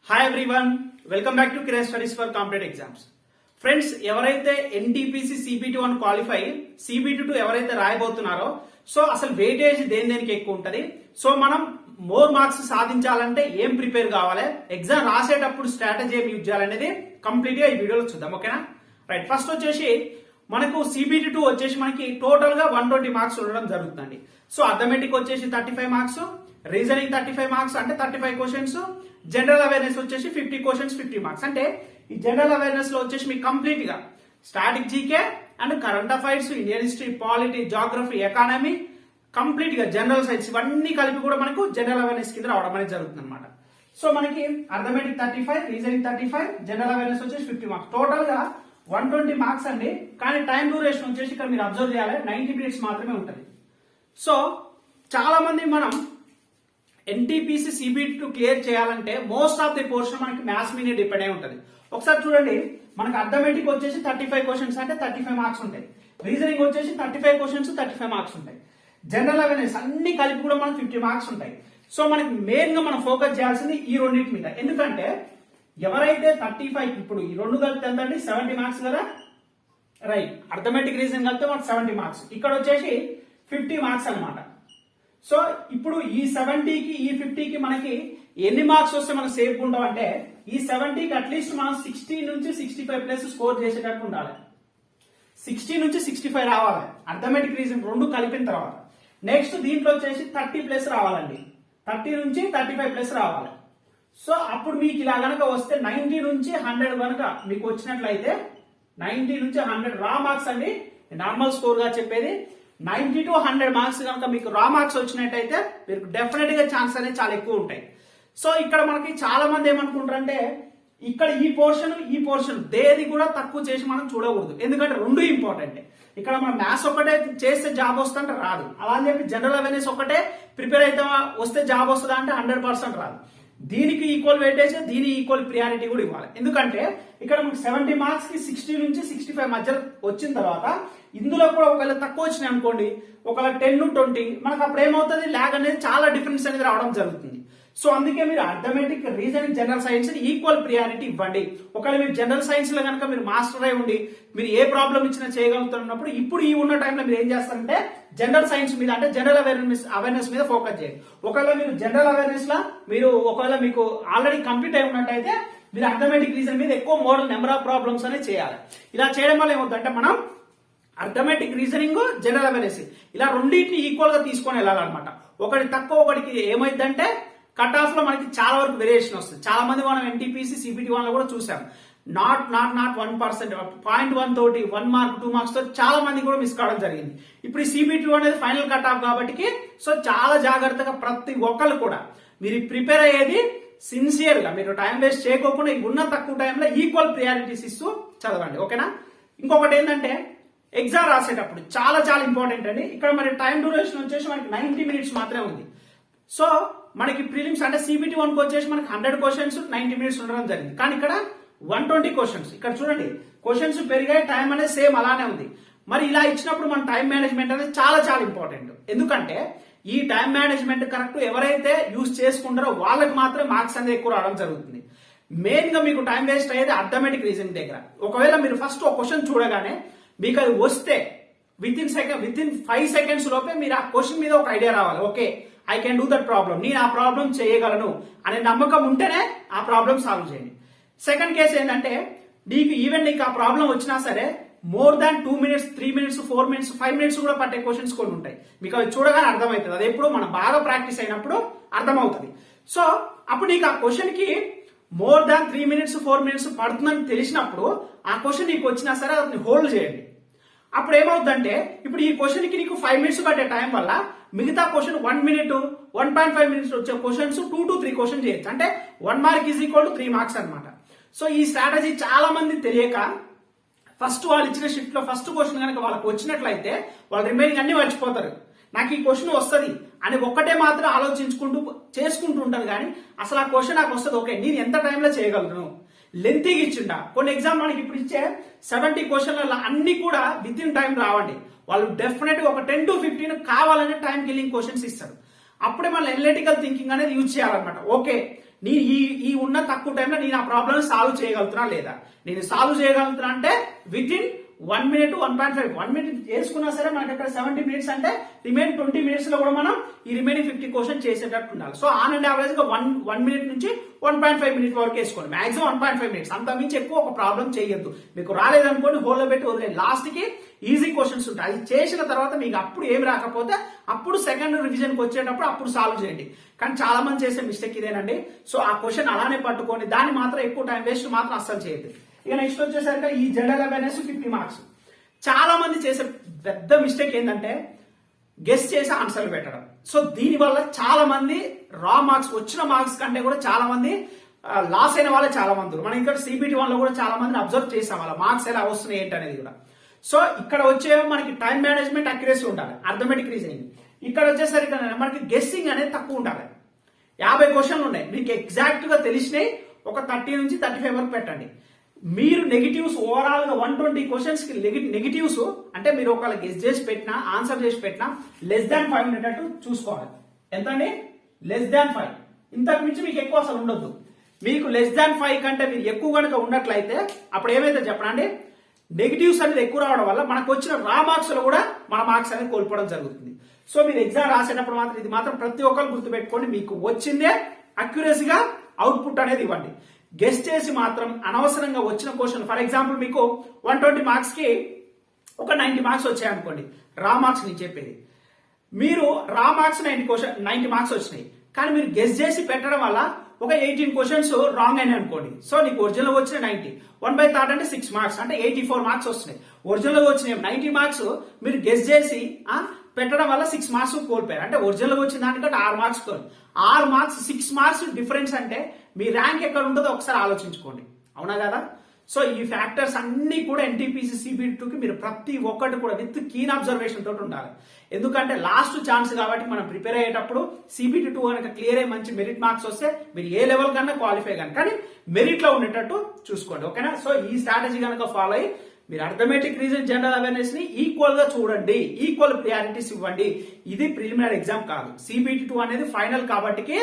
Hi everyone, welcome back to Kiran studies for competitive exams. Friends, ఎవరైతే NTPC CBT1 qualify CBT2 ఎవరైతే రాయబోతున్నారో so అసలు weightage దేనికి ఎక్కువ ఉంటది, సో మనం మోర్ మార్క్స్ సాధించాలంటే ఏం ప్రిపేర్ కావాలి, ఎగ్జామ్ రాసేటప్పుడు స్ట్రాటజీ ఏం యూజ్ చేయాలనేది కంప్లీట్ గా ఈ వీడియోలో చూద్దాం. ఓకేనా? రైట్. ఫస్ట్ వచ్చేసి మనకు CBT2 వచ్చేసి మనకి టోటల్ గా 120 మార్క్స్ ఉండడం జరుగుతుంది. సో అథమెటిక్ వచ్చేసి 35 మార్క్స్, రీజనింగ్ 35 మార్క్స్ అంటే 35 క్వశ్చన్స్, జనరల్ అవేర్నెస్ వచ్చేసి 50 క్వశ్చన్స్ 50 మార్క్స్. అంటే ఈ జనరల్ అవేర్నెస్ లో వచ్చేసి మీకు కంప్లీట్ గా static GK and current affairs, Indian history, polity, geography, economy, complete గా జనరల్ సైన్స్ ఇవన్నీ కలిపి కూడా మనకు జనరల్ అవేర్నెస్ కింద రావడం అనేది జరుగుతుంది అనమాట. సో మనకి అర్థమెటిక్ 35, రీజనింగ్ 35, జనరల్ అవేర్నెస్ వచ్చేసి 50 మార్క్స్, టోటల్ గా 120 మార్క్స్ అండి. కానీ టైం డ్యూరేషన్ వచ్చేసి ఇక్కడ మీరు అబ్జర్వ్ చేయాలి 90 మినిట్స్ మాత్రమే ఉంటుంది. సో చాలా మంది మనం ఎన్టీపీసీ CBT2 క్లియర్ చేయాలంటే మోస్ట్ ఆఫ్ ది పోర్షన్ మనకి మ్యాథ్స్ మీద డిపెండ్ అయి ఉంటుంది. ఒకసారి చూడండి, మనకి అర్థమెటిక్ వచ్చేసి 35 క్వశ్చన్స్ అంటే 35 మార్క్స్ ఉంటాయి, రీజనింగ్ వచ్చేసి 35 క్వశ్చన్స్ 35 మార్క్స్ ఉంటాయి, జనరల్ అవేర్నెస్ అన్ని కలిపి కూడా మనకి 50 మార్క్స్ ఉంటాయి. సో మనకి మెయిన్ గా మనం ఫోకస్ చేయాల్సింది ఈ రెండింటి మీద. ఎందుకంటే ఎవరైతే 35 ఇప్పుడు ఈ రెండు కలిపి ఎంతండి 70 మార్క్స్ కదా, రైట్. అర్థమెటిక్ రీజనింగ్ కలిపితే మనకి 70 మార్క్స్, ఇక్కడ వచ్చేసి 50 మార్క్స్ అనమాట. సో ఇప్పుడు ఈ 70కి ఈ 50కి మనకి ఎన్ని మార్క్స్ వస్తే మనం సేఫ్ ఉంటాం అంటే ఈ 70కి అట్లీస్ట్ మనం 60 నుంచి 65 ప్లస్ స్కోర్ చేసేటట్టు ఉండాలి. 60 నుంచి 65 రావాలి అర్థమెటిక్ రీజనింగ్ రెండు కలిపిన తర్వాత. నెక్స్ట్ దీంట్లో వచ్చేసి 30 ప్లస్ రావాలండి, 30 నుంచి 35 ప్లస్ రావాలి. సో అప్పుడు మీకు ఇలా గనక వస్తే 90 నుంచి 100 కనుక మీకు వచ్చినట్లయితే 90 నుంచి 100 రా మార్క్స్ అండి, నార్మల్ స్కోర్ గా చెప్పేది. 90 to 100 మార్క్స్ కనుక మీకు రా మార్క్స్ వచ్చినట్టయితే మీకు డెఫినెట్ గా ఛాన్స్ అనేది చాలా ఎక్కువ ఉంటాయి. సో ఇక్కడ మనకి చాలా మంది ఏమనుకుంటారంటే ఇక్కడ ఈ పోర్షన్ దేది కూడా తక్కువ చేసి మనం చూడకూడదు, ఎందుకంటే రెండు ఇంపార్టెంట్. ఇక్కడ మనం మ్యాథ్స్ ఒక్కటే చేస్తే జాబ్ వస్తుంటే రాదు, అలా అని చెప్పి జనరల్ అవేర్నెస్ ఒక్కటే ప్రిపేర్ అయితే వస్తే జాబ్ వస్తుందా అంటే 100% రాదు. దీనికి ఈక్వల్ వెయిటేజ్, దీని ఈక్వల్ ప్రియారిటీ కూడా ఇవ్వాలి. ఎందుకంటే ఇక్కడ మనకి 70 మార్క్స్ కి 60 నుంచి 65 మధ్య వచ్చిన తర్వాత ఇందులో కూడా ఒకవేళ తక్కువ వచ్చినాయి అనుకోండి, ఒకవేళ 10-20 మనకు అప్పుడు ఏమవుతుంది, ల్యాగ్ అనేది చాలా డిఫరెన్స్ అనేది రావడం జరుగుతుంది. సో అందుకే మీరు arithmetic, reasoning, general science equal priority ఇవ్వండి. ఒకవేళ మీరు జనరల్ సైన్స్ లో కనుక మీరు మాస్టర్ అయి ఉండి మీరు ఏ ప్రాబ్లం ఇచ్చినా చేయగలుగుతున్నప్పుడు ఇప్పుడు ఈ ఉన్న టైంలో మీరు ఏం చేస్తారంటే జనరల్ సైన్స్ మీద అంటే జనరల్ అవేర్నెస్ మీద ఫోకస్ చేయండి. ఒకవేళ మీరు జనరల్ అవేర్నెస్ లా మీరు ఒకవేళ మీకు ఆల్రెడీ కంప్లీట్ అయి ఉన్నట్టయితే మీరు అర్థమెటిక్ రీజన్ మీద ఎక్కువ మోడల్ నెంబర్ ఆఫ్ ప్రాబ్లమ్స్ అనేది చేయాలి. ఇలా చేయడం వల్ల ఏమవుతుందంటే మనం అర్థమెటిక్, రీజనింగ్, జనరల్ అవేర్నెస్ ఇలా రెండింటిని ఈక్వల్ గా తీసుకొని వెళ్ళాలన్నమాట. ఒకటి తక్కువ ఒకటికి ఏమైందంటే కట్ ఆఫ్ లో మనకి చాలా వరకు వేరియేషన్ వస్తుంది. చాలా మంది మనం ఎన్టీపీసీ CBT1 లో కూడా చూసాం, నాట్ 1%, 0.1 తోటి 1 మార్క్ 2 మార్క్స్ తోటి చాలా మంది కూడా మిస్ కావడం జరిగింది. ఇప్పుడు ఈ CBT2 అనేది ఫైనల్ కట్ ఆఫ్ కాబట్టి సో చాలా జాగ్రత్తగా ప్రతి ఒక్కరు కూడా మీరు ప్రిపేర్ అయ్యేది సిన్సియర్ గా, మీరు టైం వేస్ట్ చేయకోకుండా ఉన్న తక్కువ టైంలో ఈక్వల్ ప్రియారిటీస్ ఇస్తూ చదవండి. ఓకేనా? ఇంకొకటి ఏంటంటే ఎగ్జామ్ రాసేటప్పుడు చాలా చాలా ఇంపార్టెంట్ అండి. ఇక్కడ మరి టైం డ్యూరేషన్ వచ్చేసి మనకి 90 మినిట్స్ మాత్రమే ఉంది. సో మనకి ప్రిలిమ్స్ అంటే CBT1 కి వచ్చేసి మనకి 100 క్వశ్చన్స్ 90 మినిట్స్ ఉండడం జరిగింది, కానీ ఇక్కడ 120 క్వశ్చన్స్. ఇక్కడ చూడండి క్వశ్చన్స్ పెరిగాయి, టైం అనేది సేమ్ అలానే ఉంది. మరి ఇలా ఇచ్చినప్పుడు మన టైం మేనేజ్మెంట్ అనేది చాలా చాలా ఇంపార్టెంట్. ఎందుకంటే ఈ టైం మేనేజ్మెంట్ కరెక్ట్ ఎవరైతే యూజ్ చేసుకుంటారో వాళ్ళకి మాత్రమే మార్క్స్ అనేది ఎక్కువ రావడం జరుగుతుంది. మెయిన్ గా మీకు టైం వేస్ట్ అయ్యేది అర్థమెటిక్ రీజనింగ్ దగ్గర. ఒకవేళ మీరు ఫస్ట్ ఒక క్వశ్చన్ చూడగానే మీకు అది వస్తే విత్ ఇన్ 5 సెకండ్స్ లోపే మీరు ఆ క్వశ్చన్ మీద ఒక ఐడియా రావాలి. Okay, I can do that problem, నేను ఆ ప్రాబ్లం చేయగలను అనే నమ్మకం ఉంటేనే ఆ ప్రాబ్లం సాల్వ్ చేయండి. సెకండ్ కేసు ఏంటంటే నీకు ఆ ప్రాబ్లం వచ్చినా సరే more than 2 minutes 3 minutes 4 minutes 5 minutes కూడా పట్టే క్వశ్చన్స్ కొన్ని ఉంటాయి. మీకు అవి చూడగానే అర్థమవుతుంది, అది ఎప్పుడు మనం బాగా ప్రాక్టీస్ అయినప్పుడు అర్థమవుతుంది. సో అప్పుడు నీకు ఆ క్వశ్చన్ కి మోర్ దాన్ 3 మినిట్స్ 4 మినిట్స్ పడుతుందని తెలిసినప్పుడు ఆ క్వశ్చన్ నీకు వచ్చినా సరే దాన్ని హోల్డ్ చేయండి. అప్పుడు ఏమవుతుందంటే ఇప్పుడు ఈ క్వశ్చన్ కి నీకు 5 మినిట్స్ పట్టే టైం వల్ల మిగతా క్వశ్చన్ 1 మినిట్ 1.5 మినిట్స్ వచ్చే క్వశ్చన్స్ 2 to 3 క్వశ్చన్ చేయొచ్చు. అంటే 1 mark is equal to 3 marks అనమాట. సో ఈ స్ట్రాటజీ చాలా మంది తెలియక ఫస్ట్ వాళ్ళు ఇచ్చిన షిఫ్ట్ లో ఫస్ట్ క్వశ్చన్ కనుక వాళ్ళకి వచ్చినట్లయితే వాళ్ళు రిమైనింగ్ అన్ని మర్చిపోతారు. నాకు ఈ క్వశ్చన్ వస్తుంది అని ఒక్కటే మాత్రం ఆలోచించుకుంటూ చేసుకుంటూ ఉంటారు, కానీ అసలు ఆ క్వశ్చన్ నాకు వస్తుంది, ఓకే నేను ఎంత టైంలో చేయగలను, లెంతీగా ఇచ్చిండా. కొన్ని ఎగ్జామ్ మనకి ఇప్పుడు ఇచ్చే 70 క్వశ్చన్లలో అన్ని కూడా విత్ ఇన్ టైం రావండి. వాళ్ళు డెఫినెట్ గా ఒక 10 to 15 కావాలనే టైం కిల్లింగ్ క్వశ్చన్స్ ఇస్తారు. అప్పుడే మన ఎనలిటికల్ థింకింగ్ అనేది యూజ్ చేయాలన్నమాట. ఓకే నేను ఈ ఉన్న తక్కువ టైంలో నేను ఆ ప్రాబ్లమ్ సాల్వ్ చేయగలుగుతున్నా లేదా, నేను సాల్వ్ చేయగలుగుతున్నా అంటే విత్ ఇన్ 1 minute 1.5 1 minute చేసుకున్నా సరే మనకి అక్కడ 70 minutes అంటే రిమైన్ 20 minutes లో కూడా మనం ఈ రిమైనింగ్ 50 క్వశ్చన్ చేసేటట్టు ఉండాలి. సో ఆన్ అండ్ యావరేజ్ గా 1 minute నుంచి 1.5 minute వరకు వేసుకోండి. మాక్సిమం 1.5 minutes, అంత మించి ఎక్కువ ఒక ప్రాబ్లం చేయొద్దు. మీకు రాలేదనుకోండి హోల్ లో పెట్టి వదిలేదు. లాస్ట్ కి ఈజీ క్వశ్చన్స్ ఉంటాయి, అది చేసిన తర్వాత మీకు అప్పుడు ఏమి రాకపోతే అప్పుడు సెకండ్ రివిజన్ కి వచ్చేటప్పుడు అప్పుడు సాల్వ్ చేయండి. కానీ చాలా మంది చేసే మిస్టేక్ ఇదేనండి. సో ఆ క్వశ్చన్ అలానే పట్టుకోండి, దాన్ని మాత్రం ఎక్కువ టైం వేస్ట్ మాత్రం అస్సలు చేయొద్దు. ఇక నెక్స్ట్ వచ్చేసరికి ఈ జనరల్ అవేర్నెస్ 50 మార్క్స్. చాలా మంది చేసే పెద్ద మిస్టేక్ ఏంటంటే గెస్ చేసి ఆన్సర్లు పెట్టడం. సో దీనివల్ల చాలా మంది రా మార్క్స్ వచ్చిన మార్క్స్ కంటే కూడా చాలా మంది లాస్ అయిన వాళ్ళే చాలా మంది. మనం ఇక్కడ CBT 1 లో కూడా చాలా మందిని అబ్జర్వ్ చేసాం, వాళ్ళ మార్క్స్ ఎలా వస్తున్నాయి ఏంటి అనేది కూడా. సో ఇక్కడ వచ్చే మనకి టైం మేనేజ్మెంట్ అక్యురసీ ఉండాలి, అర్థమెటిక్ రీజనింగ్. ఇక్కడ వచ్చేసరికి మనకి గెస్సింగ్ అనేది తక్కువ ఉండాలి. 50 క్వశ్చన్లు ఉన్నాయి, మీకు ఎగ్జాక్ట్ గా తెలిసినాయి ఒక 30 నుంచి 35 వరకు పెట్టండి. మీరు నెగిటివ్స్ ఓవరాల్ గా 120 క్వశ్చన్స్ కి నెగిటివ్స్ అంటే మీరు ఒకవేళ గెస్ చేసి పెట్టినా ఆన్సర్ చేసి పెట్టినా <5 ఉండేటట్టు చూసుకోవాలి. ఎంత అండి? <5. ఇంతకు మించి మీకు ఎక్కువ అసలు ఉండొద్దు. మీకు <5 కంటే మీరు ఎక్కువ కనుక ఉన్నట్లయితే అప్పుడు ఏమైతే చెప్పండి, నెగిటివ్స్ అనేది ఎక్కువ రావడం వల్ల మనకు వచ్చిన రా మార్క్స్ లో కూడా మన మార్క్స్ అనేది కోల్పోవడం జరుగుతుంది. సో మీరు ఎగ్జామ్ రాసేటప్పుడు మాత్రం ఇది మాత్రం ప్రతి ఒక్కరు గుర్తుపెట్టుకోండి, మీకు వచ్చిందే అక్యురసీగా అవుట్పుట్ అనేది ఇవ్వండి. గెస్ట్ చేసి మాత్రం అనవసరంగా వచ్చిన క్వశ్చన్, ఫర్ ఎగ్జాంపుల్ మీకు 120 మార్క్స్ కి ఒక 90 మార్క్స్ వచ్చాయనుకోండి, రా మార్క్స్ నేను చెప్పేది. మీరు రా మార్క్స్ 90 మార్క్స్ వచ్చినాయి, కానీ మీరు గెస్ట్ చేసి పెట్టడం వల్ల ఒక 18 క్వశ్చన్స్ రాంగ్ అయినాయి అనుకోండి. సో నీకు ఒరిజినల్ వచ్చిన 90, 1/3 అంటే 6 మార్క్స్ అంటే 84 మార్క్స్ వస్తున్నాయి. ఒరిజినల్ వచ్చిన 90 మార్క్స్ మీరు గెస్ట్ చేసి పెట్టడం వల్ల 6 మార్క్స్ కోల్పోయారు. అంటే ఒరిజినల్ వచ్చిన దానికంటే 6 మార్క్స్ 6 మార్క్స్ 6 మార్క్స్ డిఫరెన్స్ అంటే మీ ర్యాంక్ ఎక్కడ ఉంటుందో ఒకసారి ఆలోచించుకోండి, అవునా కదా? సో ఈ ఫ్యాక్టర్స్ అన్ని కూడా NTPC CBT 2 కి మీరు ప్రతి ఒక్కటి కూడా విత్ కీన్ అబ్జర్వేషన్ తోటి ఉండాలి. ఎందుకంటే లాస్ట్ ఛాన్స్ కాబట్టి మనం ప్రిపేర్ అయ్యేటప్పుడు CBT 2 కనుక క్లియర్ అయ్యి మంచి మెరిట్ మార్క్స్ వస్తే మీరు ఏ లెవెల్ కన్నా క్వాలిఫై కానీ మెరిట్ లో ఉండేటట్టు చూసుకోండి, ఓకేనా? సో ఈ స్ట్రాటజీ కనుక ఫాలో అయ్యి మీరు అర్థమెటిక్ రీజన్ జనరల్ అవేర్నెస్ ని ఈక్వల్ గా చూడండి, ఈక్వల్ ప్రియారిటీస్ ఇవ్వండి. ఇది ప్రిలిమినరీ ఎగ్జామ్ కాదు, CBT 2 అనేది ఫైనల్ కాబట్టి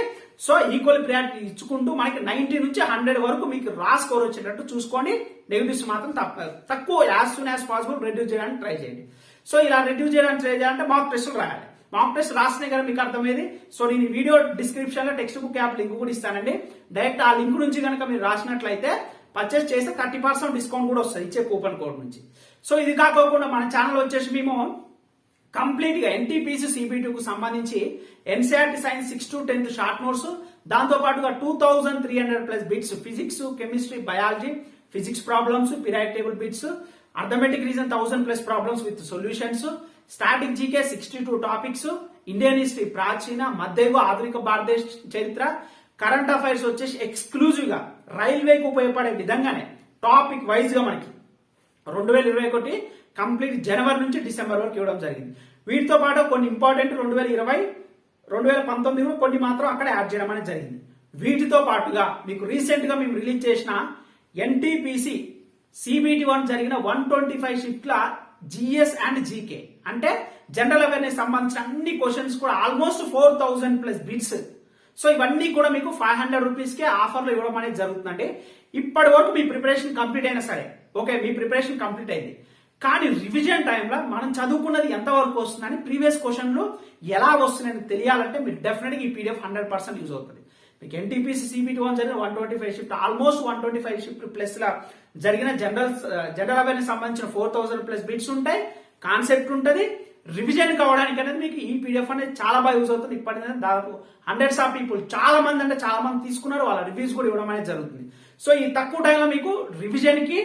సో ఈక్వల్ ప్రియారిటీ ఇచ్చుకుంటూ మనకి 90 నుంచి 100 వరకు మీకు రా స్కోర్ వచ్చేటట్టు చూసుకోండి. నెగిటివ్స్ మాత్రం తక్కువ as soon as possible reduce చేయడానికి ట్రై చేయండి. సో ఇలా రెడ్యూస్ చేయడానికి ట్రై చేయాలంటే మాక్ టెస్టులు రాయాలి. మాక్ టెస్ట్ రాసినే కదా మీకు అర్థమైంది. సో నేను వీడియో డిస్క్రిప్షన్ లో టెక్స్ట్ బుక్ యాప్ లింక్ కూడా ఇస్తానండి. డైరెక్ట్ ఆ లింక్ నుంచి కనుక మీరు రాసినట్లయితే పర్చేస్ చేస్తే 30% డిస్కౌంట్ కూడా వస్తుంది ఇచ్చే కూపన్ కోడ్ నుంచి. సో ఇది కాకుండా మన ఛానల్ వచ్చేసి మేము కంప్లీట్ గా NTPC CBT 2 కు సంబంధించి NCERT science 6 to 10th short notes, దాంతో పాటుగా 2300+ bits physics, chemistry, biology, physics problems, periodic table bits, arithmetic reason 1000+ problems with solutions, static GK 62 topics, Indian history ప్రాచీన, మధ్యయుగ, ఆధునిక భారతదేశ చరిత్ర, కరెంట్ అఫైర్స్ వచ్చేసి ఎక్స్క్లూజివ్ గా రైల్వేకి ఉపయోగపడే విధంగానే టాపిక్ వైజ్ గా మనకి 2021 కంప్లీట్ జనవరి నుంచి డిసెంబర్ వరకు ఇవ్వడం జరిగింది. వీటితో పాటు కొన్ని ఇంపార్టెంట్ 2020, 2019 కూడా కొన్ని మాత్రం అక్కడ యాడ్ చేయడం అనేది జరిగింది. వీటితో పాటుగా మీకు రీసెంట్ గా మేము రిలీజ్ చేసిన NTPC CBT 1 జరిగిన 125 షిఫ్ట్ల GS అండ్ GK అంటే జనరల్ అవేర్నెస్ సంబంధించిన అన్ని క్వశ్చన్స్ కూడా ఆల్మోస్ట్ 4000+ బిట్స్. సో ఇవన్నీ కూడా మీకు 500 రూపీస్ కే ఆఫర్ లో ఇవ్వడం అనేది జరుగుతుందండి. ఇప్పటి వరకు మీ ప్రిపరేషన్ కంప్లీట్ అయినా సరే ఓకే, మీ ప్రిపరేషన్ కంప్లీట్ అయింది, కానీ రివిజన్ టైంలో మనం చదువుకున్నది ఎంత వరకు వస్తుందని, ప్రీవియస్ క్వశ్చన్లు ఎలా వస్తున్నాయని తెలియాలంటే మీరు డెఫినెట్గా ఈ PDF 100% యూజ్ అవుతుంది. మీకు NTPC CBT 1 జరిగిన 125 షిఫ్ట్ ఆల్మోస్ట్ 125 షిఫ్ట్ ప్లస్ లా జరిగిన జనరల్ అవేర్నెస్ సంబంధించిన 4000+ బిట్స్ ఉంటాయి, కాన్సెప్ట్ ఉంటుంది. రివిజన్ కావడానికి అనేది మీకు ఈ PDF అనేది చాలా బాగా యూజ్ అవుతుంది. ఇప్పటికే దాదాపు హండ్రెడ్స్ ఆఫ్ పీపుల్ చాలా మంది తీసుకున్నారు, వాళ్ళ రివ్యూస్ కూడా ఇవ్వడం అనేది జరుగుతుంది. సో ఈ తక్కువ టైంలో మీకు రివిజన్ కి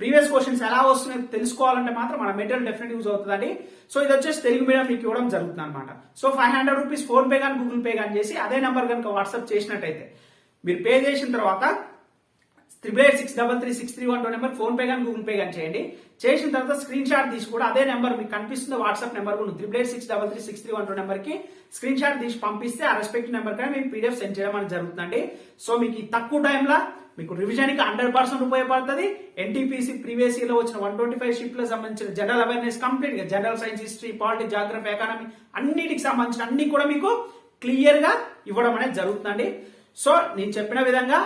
ప్రీవియస్ క్వశ్చన్స్ ఎలా వస్తున్నాయో తెలుసుకోవాలంటే మాత్రం మన మెటీరియల్ డెఫినెట్ యూజ్ అవుతుందండి. సో ఇది వచ్చేసి తెలుగు మీడియం మీకు ఇవ్వడం జరుగుతుంది అనమాట. సో 500 రూపీస్ ఫోన్ పే కానీ గూగుల్ పే కానీ చేసి అదే నెంబర్ కనుక వాట్సాప్ చేసినట్టయితే మీరు పే చేసిన తర్వాత 8886336312 నెంబర్ ఫోన్ పే కానీ గూగుల్ పే కానీ చేయండి. చేసిన తర్వాత స్క్రీన్ షాట్ తీసి కూడా అదే నెంబర్ మీకు కనిపిస్తుంది వాట్సాప్ నెంబర్ కూడా 8886336312 నెంబర్ కి స్క్రీన్ షాట్ తీసి పంపిస్తే ఆ రెస్పెక్టివ్ నెంబర్ కానీ మీకు PDF సెండ్ చేయడం అనేది జరుగుతుందండి. సో మీకు ఈ తక్కువ టైంలో మీకు రివిజన్ కి 100% ఉపయోగపడుతుంది. NTPC ప్రీవియస్ ఇయర్ లో వచ్చిన 125 షిఫ్ట్ లో సంబంధించిన జనరల్ అవేర్నెస్ కంప్లీట్ గా general science, history, politics, geography, economy అన్నిటికి సంబంధించిన అన్ని కూడా మీకు క్లియర్ గా ఇవ్వడం అనేది జరుగుతుందండి. సో నేను చెప్పిన విధంగా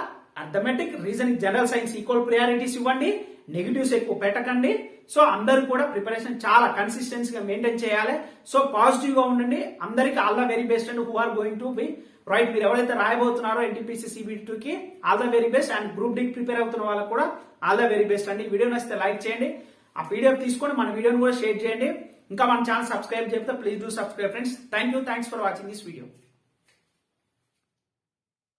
arithmetic, reasoning, general science equal priorities ఇవ్వండి, నెగిటివ్స్ ఎక్కువ పెట్టకండి. సో అందరూ కూడా ప్రిపరేషన్ చాలా కన్సిస్టెన్సీగా మెయింటైన్ చేయాలి. సో పాజిటివ్ గా ఉండండి. అందరికి all the very best and who are going to be right. మీరు ఎవరైతే రాయబోతున్నారో ఎన్టీపీసీ CBT2 కి all the very best. And group D prepare అవుతున్న వాళ్ళకు కూడా ఆల్ ద వెరీ బెస్ట్ అండి. వీడియో నచ్చితే లైక్ చేయండి, ఆ పీడిఎఫ్ తీసుకొని మన వీడియోని కూడా షేర్ చేయండి. ఇంకా మన ఛానల్ సబ్స్క్రైబ్ చేస్తే please do subscribe friends. Thanks for watching this video.